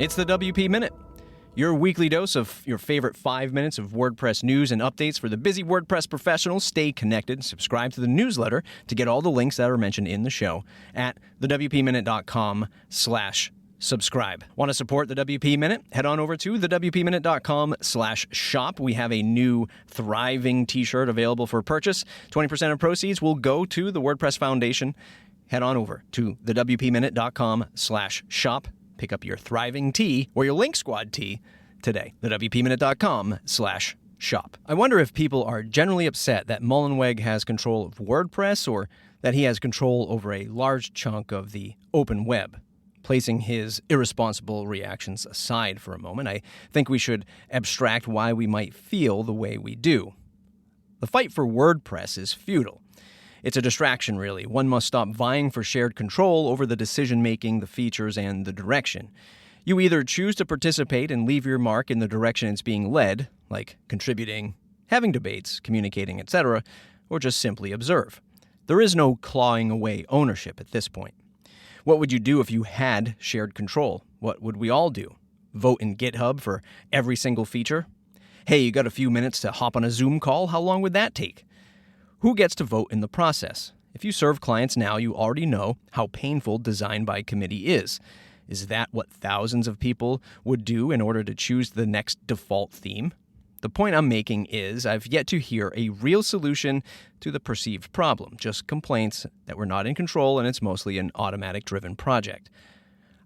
It's the WP Minute, your weekly dose of your favorite 5 minutes of WordPress news and updates for the busy WordPress professionals. Stay connected. Subscribe to the newsletter to get all the links that are mentioned in the show at thewpminute.com/subscribe. Want to support the WP Minute? Head on over to thewpminute.com/shop. We have a new thriving t-shirt available for purchase. 20% of proceeds will go to the WordPress Foundation. Head on over to thewpminute.com/shop. Pick up your thriving tee or your Link Squad tee today. thewpminute.com/shop. I wonder if people are generally upset that Mullenweg has control of WordPress or that he has control over a large chunk of the open web. Placing his irresponsible reactions aside for a moment, I think we should abstract why we might feel the way we do. The fight for WordPress is futile. It's a distraction, really. One must stop vying for shared control over the decision-making, the features, and the direction. You either choose to participate and leave your mark in the direction it's being led, like contributing, having debates, communicating, etc., or just simply observe. There is no clawing away ownership at this point. What would you do if you had shared control? What would we all do? Vote in Github for every single feature? Hey, you got a few minutes to hop on a Zoom call? How long would that take? Who gets to vote in the process? If you serve clients now, you already know how painful design by committee is. Is that what thousands of people would do in order to choose the next default theme? The point I'm making is I've yet to hear a real solution to the perceived problem, just complaints that we're not in control and it's mostly an Automattic-driven project.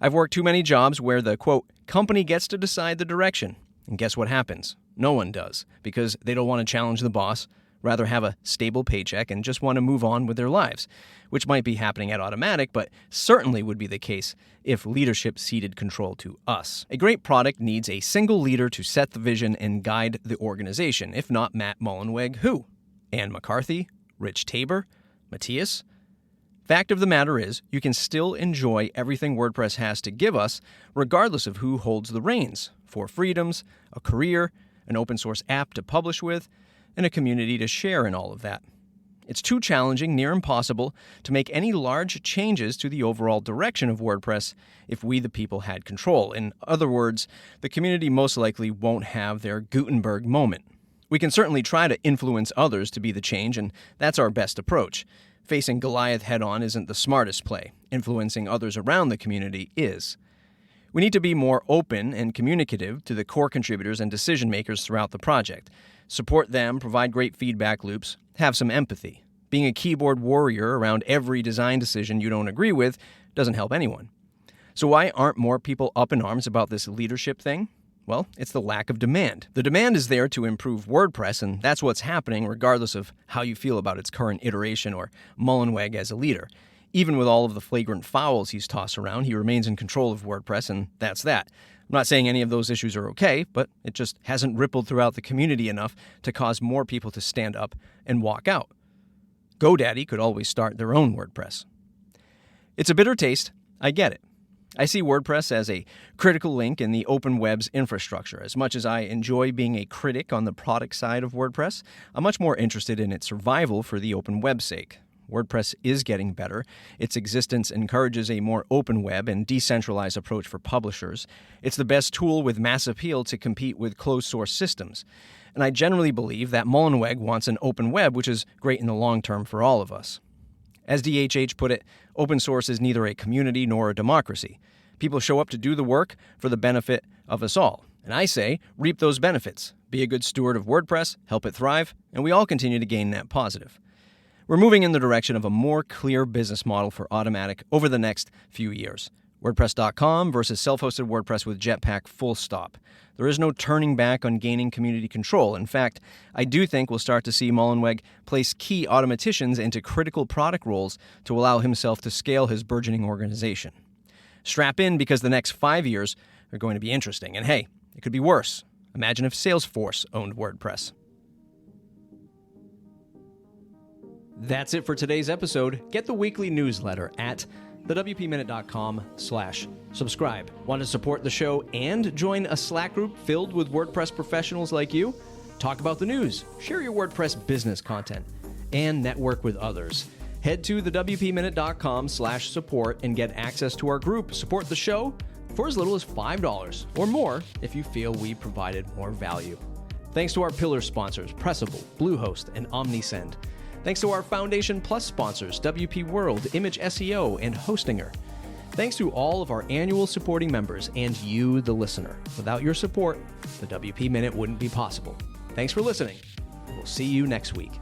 I've worked too many jobs where the, quote, company gets to decide the direction. And guess what happens? No one does, because they don't want to challenge the boss, rather have a stable paycheck and just want to move on with their lives, which might be happening at Automattic, but certainly would be the case if leadership ceded control to us. A great product needs a single leader to set the vision and guide the organization. If not Matt Mullenweg, who? Ann McCarthy? Rich Tabor? Matthias? Fact of the matter is, you can still enjoy everything WordPress has to give us, regardless of who holds the reins. 4 freedoms, a career, an open source app to publish with, and a community to share in all of that. It's too challenging, near impossible, to make any large changes to the overall direction of WordPress if we the people had control. In other words, the community most likely won't have their Gutenberg moment. We can certainly try to influence others to be the change, and that's our best approach. Facing Goliath head-on isn't the smartest play. Influencing others around the community is. We need to be more open and communicative to the core contributors and decision-makers throughout the project. Support them, provide great feedback loops, have some empathy. Being a keyboard warrior around every design decision you don't agree with doesn't help anyone. So why aren't more people up in arms about this leadership thing? Well, it's the lack of demand. The demand is there to improve WordPress, and that's what's happening regardless of how you feel about its current iteration or Mullenweg as a leader. Even with all of the flagrant fouls he's tossed around, he remains in control of WordPress, and that's that. I'm not saying any of those issues are okay, but it just hasn't rippled throughout the community enough to cause more people to stand up and walk out. GoDaddy could always start their own WordPress. It's a bitter taste. I get it. I see WordPress as a critical link in the open web's infrastructure. As much as I enjoy being a critic on the product side of WordPress, I'm much more interested in its survival for the open web's sake. WordPress is getting better. Its existence encourages a more open web and decentralized approach for publishers. It's the best tool with mass appeal to compete with closed-source systems. And I generally believe that Mullenweg wants an open web, which is great in the long term for all of us. As DHH put it, open source is neither a community nor a democracy. People show up to do the work for the benefit of us all. And I say, reap those benefits. Be a good steward of WordPress, help it thrive, and we all continue to gain net positive. We're moving in the direction of a more clear business model for Automattic over the next few years. WordPress.com versus self-hosted WordPress with Jetpack, full stop. There is no turning back on gaining community control. In fact, I do think we'll start to see Mullenweg place key automaticians into critical product roles to allow himself to scale his burgeoning organization. Strap in, because the next 5 years are going to be interesting. And hey, it could be worse. Imagine if Salesforce owned WordPress. That's it for today's episode. Get the weekly newsletter at thewpminute.com/subscribe. Want to support the show and join a Slack group filled with WordPress professionals like you? Talk about the news, share your WordPress business content, and network with others. Head to thewpminute.com/support and get access to our group. Support the show, for as little as $5 or more if you feel we provided more value. Thanks to our pillar sponsors, Pressable, Bluehost, and OmniSend. Thanks to our Foundation Plus sponsors, WP World, Image SEO, and Hostinger. Thanks to all of our annual supporting members and you, the listener. Without your support, the WP Minute wouldn't be possible. Thanks for listening, and we'll see you next week.